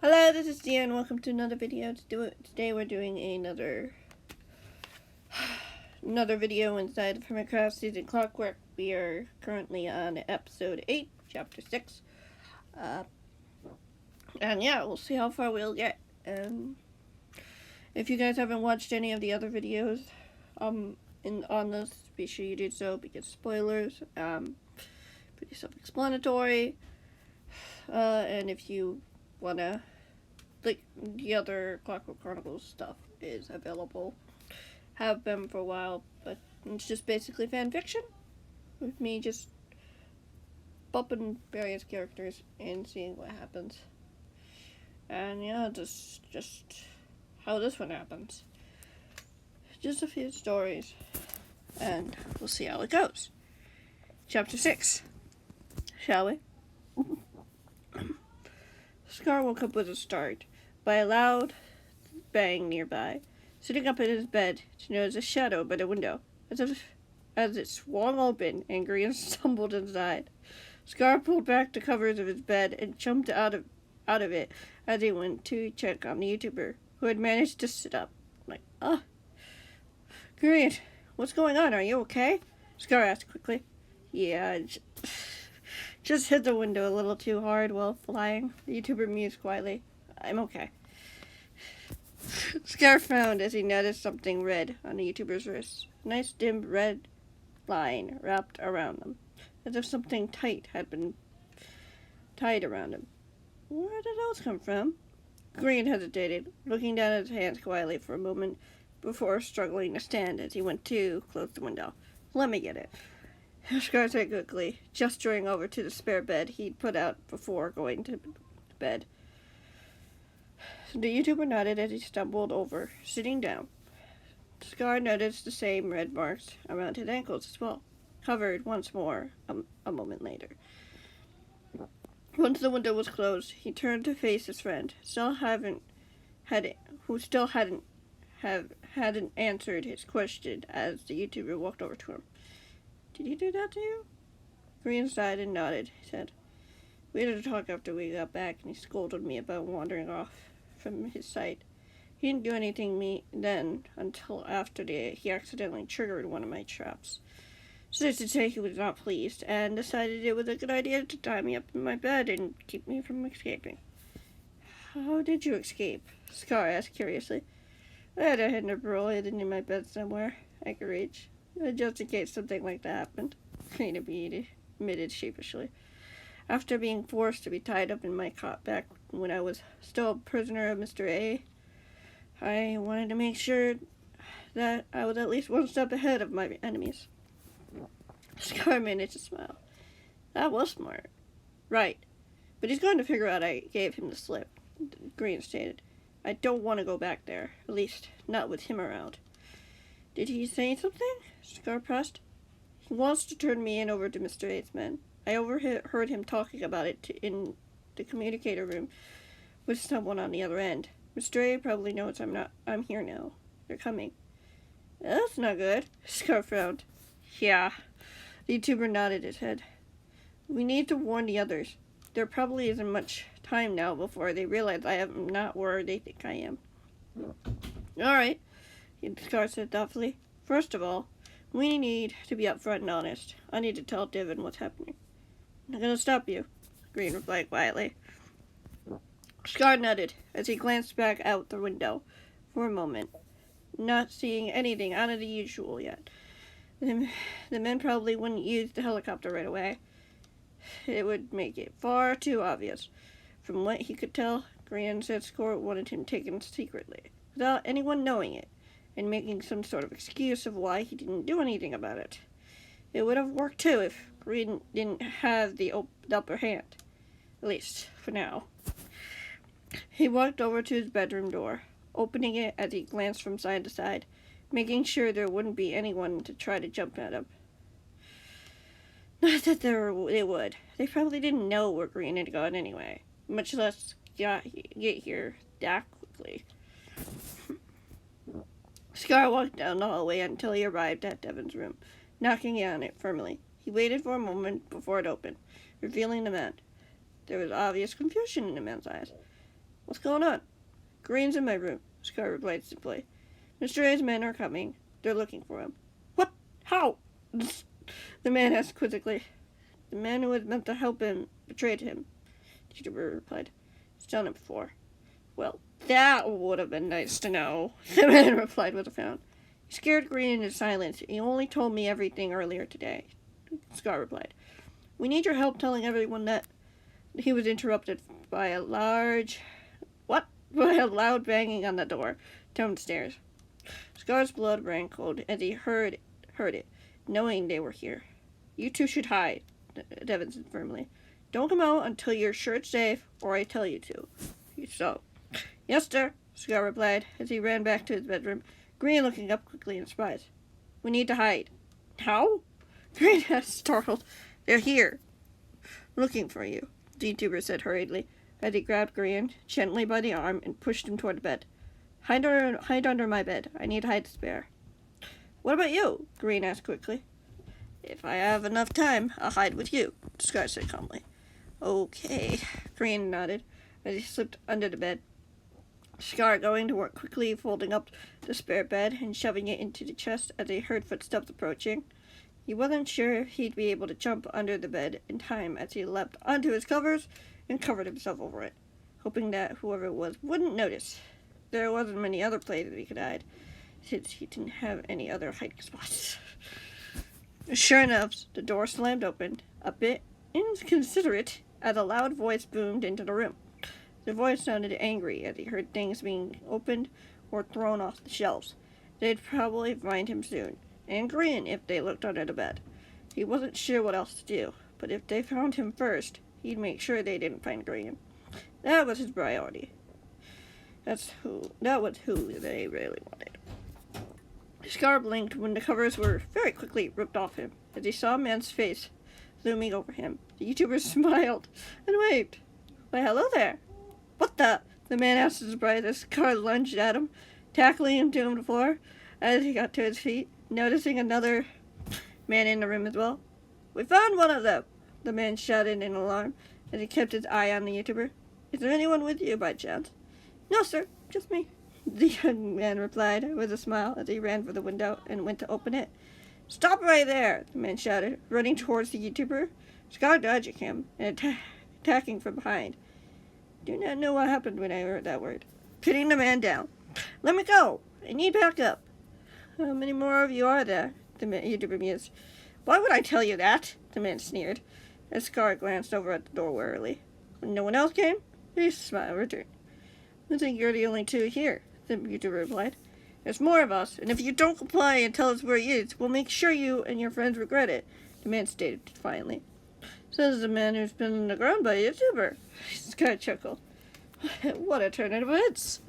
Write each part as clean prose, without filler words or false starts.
Hello, this is Dia, and welcome to another video. Today we're doing another video inside of Hermitcraft season Clockwork. We are currently on episode 8, chapter 6. And yeah, we'll see how far we'll get. If you guys haven't watched any of the other videos on this, be sure you do so, because spoilers, pretty self-explanatory. And if you wanna, like, the other Clockwork Chronicles stuff is available. Have been for a while, but it's just basically fanfiction with me just bumping various characters and seeing what happens. And yeah, just how this one happens. Just a few stories, and we'll see how it goes. Chapter 6. Shall we? Scar woke up with a start by a loud bang nearby. Sitting up in his bed to notice a shadow by the window, as it swung open, angry, and stumbled inside. Scar pulled back the covers of his bed and jumped out of it as he went to check on the YouTuber, who had managed to sit up. Green, what's going on? Are you okay? Scar asked quickly. Yeah, just hit the window a little too hard while flying. The YouTuber mused quietly. I'm okay. Scar frowned as he noticed something red on the YouTuber's wrist. A nice dim red line wrapped around them, as if something tight had been tied around him. Where did those come from? Green hesitated, looking down at his hands quietly for a moment before struggling to stand as he went to close the window. Let me get it. Scar said quickly, gesturing over to the spare bed he'd put out before going to bed. The YouTuber nodded as he stumbled over, sitting down. Scar noticed the same red marks around his ankles as well, covered once more a moment later. Once the window was closed, he turned to face his friend, who still hadn't answered his question as the YouTuber walked over to him. Did he do that to you? Green sighed and nodded. He said, we had to talk after we got back, and he scolded me about wandering off from his sight. He didn't do anything to me then until after he accidentally triggered one of my traps. So to say, he was not pleased, and decided it was a good idea to tie me up in my bed and keep me from escaping. How did you escape? Scar asked curiously. I had a hidden parole hidden in my bed somewhere, I could reach, just in case something like that happened, Green admitted sheepishly. After being forced to be tied up in my cot back when I was still a prisoner of Mr. A, I wanted to make sure that I was at least one step ahead of my enemies. Scar managed to smile. That was smart. Right. But he's going to figure out I gave him the slip, Green stated. I don't want to go back there, at least not with him around. Did he say something? Scar pressed. He wants to turn me over to Mr. A's men. I overheard him talking about it in the communicator room with someone on the other end. Mr. A probably knows I'm here now. They're coming. That's not good, Scar frowned. Yeah. The YouTuber nodded his head. We need to warn the others. There probably isn't much time now before they realize I am not where they think I am. Alright, Scar said thoughtfully. First of all, we need to be upfront and honest. I need to tell Divin what's happening. I'm not going to stop you, Green replied quietly. Scar nodded as he glanced back out the window for a moment, not seeing anything out of the usual yet. The men probably wouldn't use the helicopter right away. It would make it far too obvious. From what he could tell, Green said Scar wanted him taken secretly, without anyone knowing it, and making some sort of excuse of why he didn't do anything about it. It would have worked too if Green didn't have the upper hand, at least for now. He walked over to his bedroom door, opening it as he glanced from side to side, making sure there wouldn't be anyone to try to jump at him. Not that they would. They probably didn't know where Green had gone anyway, much less get here that quickly. Scar walked down the hallway until he arrived at Devin's room, knocking on it firmly. He waited for a moment before it opened, revealing the man. There was obvious confusion in the man's eyes. What's going on? Green's in my room, Scar replied simply. Mr. A's men are coming. They're looking for him. What? How? The man asked quizzically. The man who was meant to help him betrayed him, the YouTuber replied. He's done it before. Well, that would have been nice to know, the man replied with a frown. He scared Green into silence. He only told me everything earlier today, Scar replied. We need your help telling everyone that. He was interrupted by a loud banging on the door downstairs. Scar's blood ran cold as he heard it, knowing they were here. You two should hide, Devin said firmly. Don't come out until you're sure it's safe, or I tell you to. So. Yes, sir, Scar replied as he ran back to his bedroom, Green looking up quickly in surprise. We need to hide. How? Green asked, startled. They're here. Looking for you, the YouTuber said hurriedly, as he grabbed Green gently by the arm and pushed him toward the bed. Hide under my bed. I need hide to spare. What about you? Green asked quickly. If I have enough time, I'll hide with you, Scar said calmly. Okay, Green nodded as he slipped under the bed. Scar going to work quickly, folding up the spare bed and shoving it into the chest as he heard footsteps approaching. He wasn't sure if he'd be able to jump under the bed in time as he leapt onto his covers and covered himself over it, hoping that whoever it was wouldn't notice. There wasn't many other places he could hide, since he didn't have any other hiding spots. Sure enough, the door slammed open, a bit inconsiderate, as a loud voice boomed into the room. The voice sounded angry as he heard things being opened or thrown off the shelves. They'd probably find him soon, and Green if they looked under the bed. He wasn't sure what else to do, but if they found him first, he'd make sure they didn't find Green. That was his priority. That was who they really wanted. Scar blinked when the covers were very quickly ripped off him, as he saw a man's face looming over him. The YouTuber smiled and waved. Why, hello there. What the? The man asked in surprise as Scar lunged at him, tackling him to the floor as he got to his feet, noticing another man in the room as well. We found one of them, the man shouted in alarm as he kept his eye on the YouTuber. Is there anyone with you by chance? No, sir, just me, the young man replied with a smile as he ran for the window and went to open it. Stop right there, the man shouted, running towards the YouTuber, Scar dodging him and attacking from behind. Do not know what happened when I heard that word. Pinning the man down. Let me go! I need backup. How many more of you are there? The YouTuber mused. Why would I tell you that? The man sneered, as Scar glanced over at the door warily. No one else came? His smile returned. I think you're the only two here, the YouTuber replied. There's more of us, and if you don't comply and tell us where he is, we'll make sure you and your friends regret it, the man stated defiantly. Says the man who's been on the ground by a YouTuber. Scar chuckled. What a turn of events.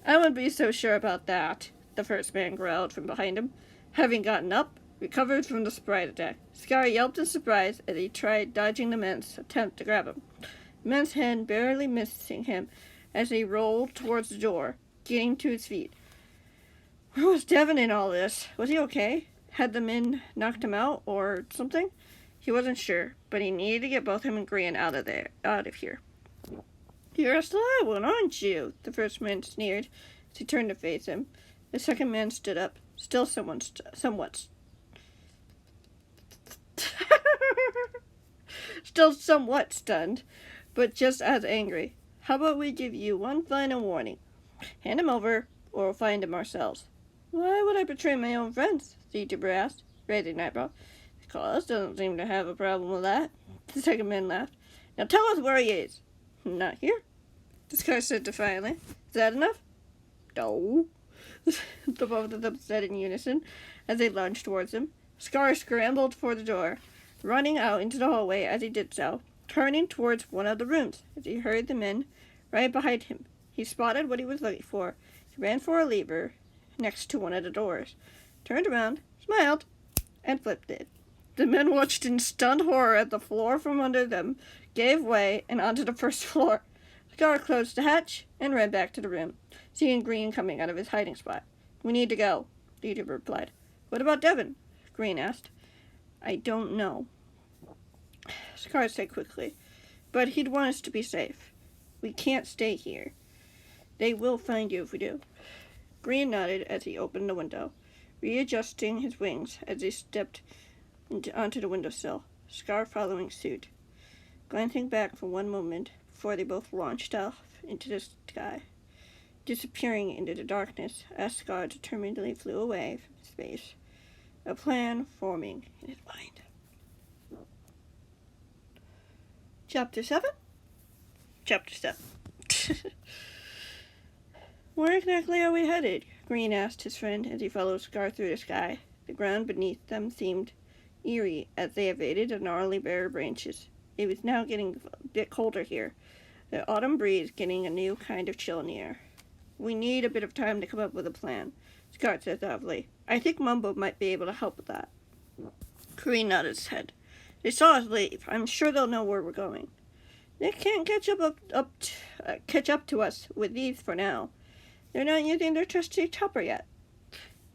I wouldn't be so sure about that, the first man growled from behind him. Having gotten up, recovered from the surprise attack, Scar yelped in surprise as he tried dodging the man's attempt to grab him. The man's hand barely missing him as he rolled towards the door, getting to his feet. Where was Devin in all this? Was he okay? Had the men knocked him out or something? He wasn't sure, but he needed to get both him and Green out of here. You're a sly one, aren't you? The first man sneered as he turned to face him. The second man stood up, still somewhat still somewhat stunned, but just as angry. How about we give you one final warning? Hand him over, or we'll find him ourselves. Why would I betray my own friends? The YouTuber asked, raising an eyebrow. Because doesn't seem to have a problem with that. The second man laughed. Now tell us where he is. Not here, the Scar said defiantly. Is that enough? No. The both of them said in unison as they lunged towards him. Scar scrambled for the door, running out into the hallway as he did so, turning towards one of the rooms as he heard the men right behind him. He spotted what he was looking for. He ran for a lever next to one of the doors, turned around, smiled, and flipped it. The men watched in stunned horror as the floor from under them gave way and onto the first floor. Scar closed the hatch and ran back to the room, seeing Green coming out of his hiding spot. We need to go, the YouTuber replied. What about Devin? Green asked. I don't know, Scar said quickly, but he'd want us to be safe. We can't stay here. They will find you if we do. Green nodded as he opened the window, readjusting his wings as he stepped onto the windowsill, Scar following suit. Glancing back for one moment before they both launched off into the sky, disappearing into the darkness as Scar determinedly flew away from space, a plan forming in his mind. Chapter 7? Chapter 7. Where exactly are we headed? Green asked his friend as he followed Scar through the sky. The ground beneath them seemed eerie as they evaded the gnarly bare branches. It was now getting a bit colder here, the autumn breeze getting a new kind of chill in the air. We need a bit of time to come up with a plan, Scar said thoughtfully. I think Mumbo might be able to help with that. Green nodded his head. They saw us leave. I'm sure they'll know where we're going. They can't catch up to us with these for now. They're not using their trusty chopper yet.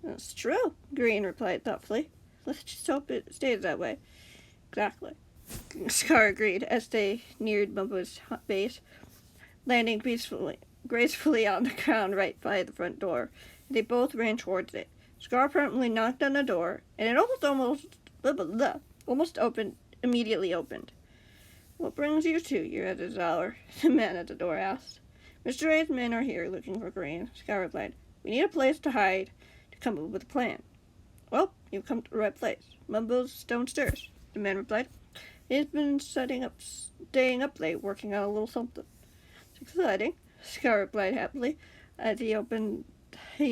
That's true, Green replied thoughtfully. Let's just hope it stays that way. Exactly. Scar agreed as they neared Mumbo's base, landing gracefully on the ground right by the front door. They both ran towards it. Scar promptly knocked on the door, and it immediately opened. What brings you two here at this hour? The man at the door asked. Mr. A's men are here looking for Green, Scar replied. We need a place to hide to come up with a plan. Well, you've come to the right place. Mumbo's downstairs, the man replied. He's been staying up late, working on a little something. It's exciting, Scar replied happily as he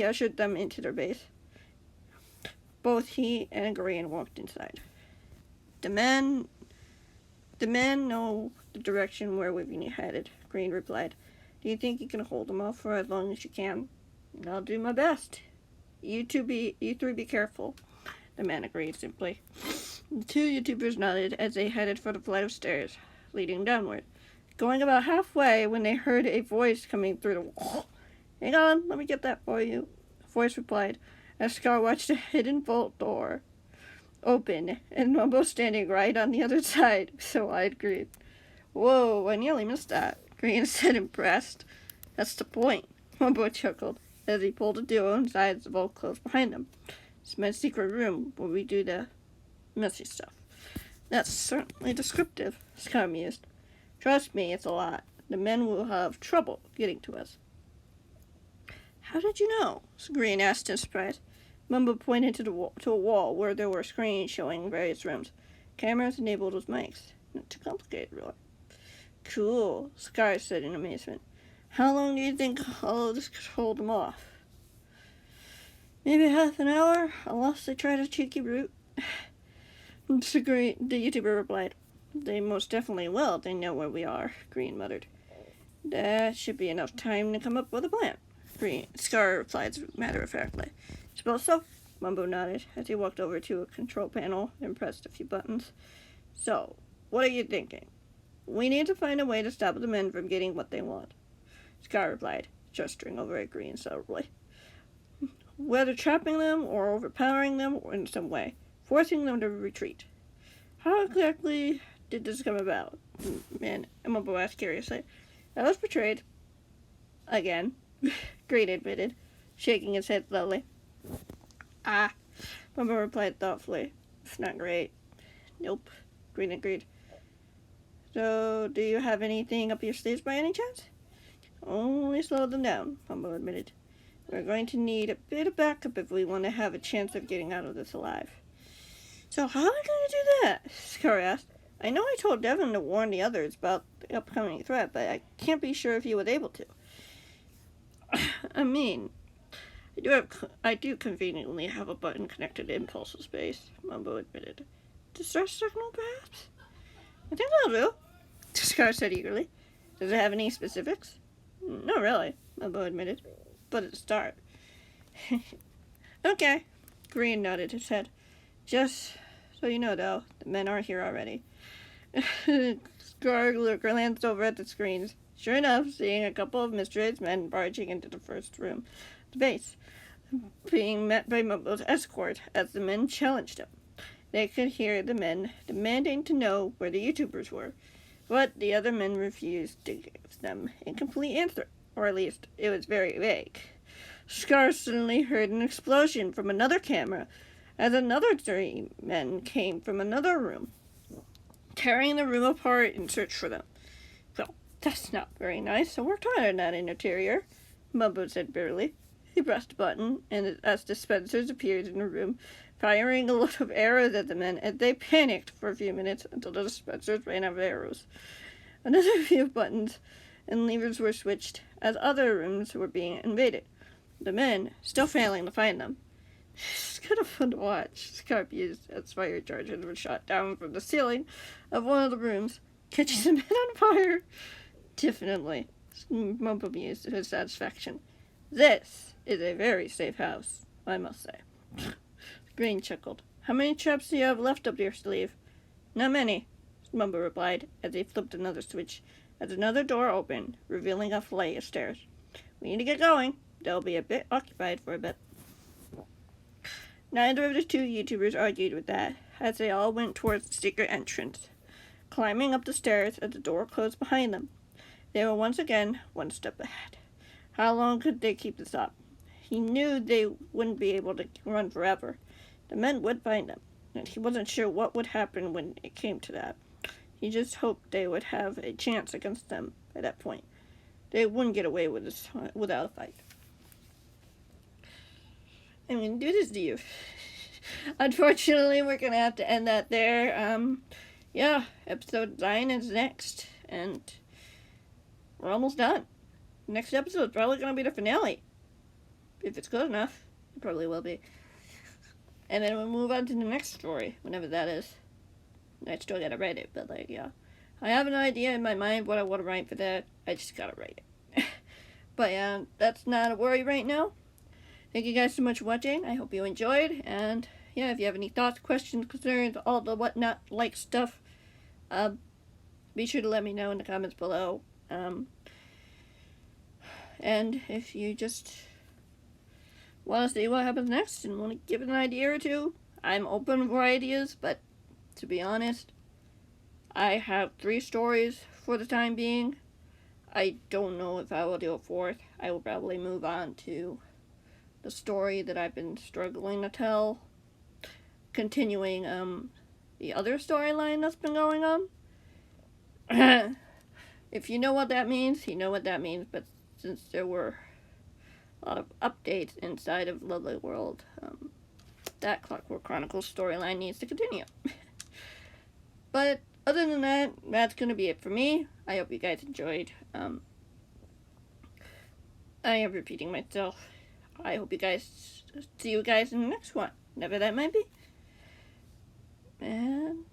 ushered them into their base. Both he and Green walked inside. The men know the direction where we've been headed, Green replied. Do you think you can hold them off for as long as you can? I'll do my best. You three be careful, the man agreed simply. The two YouTubers nodded as they headed for the flight of stairs, leading downward. Going about halfway when they heard a voice coming through the wall. Hang on, let me get that for you, the voice replied, as Scar watched a hidden vault door open, and Mumbo standing right on the other side, so I agreed. Whoa, I nearly missed that, Green said, impressed. That's the point, Mumbo chuckled as he pulled the duo inside the vault closed behind them. It's my secret room where we do the messy stuff. That's certainly descriptive, Scar mused. Trust me, it's a lot. The men will have trouble getting to us. How did you know? Green asked in surprise. Mumbo pointed to a wall where there were screens showing various rooms. Cameras enabled with mics. Not too complicated, really. Cool, Scar said in amazement. How long do you think all of this could hold them off? Maybe half an hour, unless they try the cheeky route. The YouTuber replied. They most definitely will. They know where we are, Green muttered. That should be enough time to come up with a plan, Scar replied matter-of-factly. Suppose so, Mumbo nodded as he walked over to a control panel and pressed a few buttons. So, what are you thinking? We need to find a way to stop the men from getting what they want, Scar replied, gesturing over at Green soberly. Whether trapping them or overpowering them or in some way, forcing them to retreat. How exactly did this come about? Mumbo asked curiously. I was betrayed. Again, Green admitted, shaking his head slowly. Mumbo replied thoughtfully. It's not great. Nope, Green agreed. So, do you have anything up your sleeves by any chance? Only slow them down, Mumbo admitted. We're going to need a bit of backup if we want to have a chance of getting out of this alive. So how are we going to do that? Scar asked. I know I told Devin to warn the others about the upcoming threat, but I can't be sure if he was able to. I mean, I do conveniently have a button connected to Impulse's base, Mumbo admitted. Distress signal, perhaps? I think that'll do, Scar said eagerly. Does it have any specifics? Not really, Mumbo admitted. But it's a start. Okay, Green nodded his head. Just so you know, though, the men are here already. Scar glanced over at the screens. Sure enough, seeing a couple of Mr. A's men barging into the first room, the base, being met by Mumbo's escort as the men challenged him. They could hear the men demanding to know where the YouTubers were. But the other men refused to give them a complete answer, or at least it was very vague. Scar suddenly heard an explosion from another camera as another 3 men came from another room, tearing the room apart in search for them. Well, that's not very nice. I worked hard on that interior, Mumbo said bitterly. He pressed a button, and as dispensers appeared in the room, firing a lot of arrows at the men, and they panicked for a few minutes until the dispensers ran out of arrows. Another few buttons and levers were switched as other rooms were being invaded, the men still failing to find them. It's kind of fun to watch. Scarp used as fire charges were shot down from the ceiling of one of the rooms, catching the men on fire. Definitely, Mumbo mused to his satisfaction. This is a very safe house, I must say. Green chuckled. How many traps do you have left up your sleeve? Not many, Mumbo replied as he flipped another switch, as another door opened, revealing a flight of stairs. We need to get going. They'll be a bit occupied for a bit. Neither of the 2 YouTubers argued with that, as they all went towards the secret entrance, climbing up the stairs as the door closed behind them. They were once again 1 step ahead. How long could they keep this up? He knew they wouldn't be able to run forever. The men would find them, and he wasn't sure what would happen when it came to that. He just hoped they would have a chance against them by that point. They wouldn't get away with this without a fight. I'm going to do this to you. Unfortunately, we're going to have to end that there. Yeah, episode 9 is next, and we're almost done. Next episode is probably going to be the finale. If it's good enough, it probably will be. And then we'll move on to the next story, whenever that is. I still gotta write it, but yeah. I have an idea in my mind what I want to write for that. I just gotta write it. But yeah, that's not a worry right now. Thank you guys so much for watching. I hope you enjoyed. And yeah, if you have any thoughts, questions, concerns, all the whatnot like stuff, be sure to let me know in the comments below. And if you just want to see what happens next and want to give it an idea or two, I'm open for ideas, but to be honest, I have 3 stories for the time being. I don't know if I will do a 4th. I will probably move on to the story that I've been struggling to tell, continuing the other storyline that's been going on. If you know what that means, you know what that means, but since there were a lot of updates inside of Lovely World, that Clockwork Chronicles storyline needs to continue. But other than that, that's going to be it for me. I hope you guys enjoyed. I am repeating myself. I hope you guys see you guys in the next one, whatever that might be. And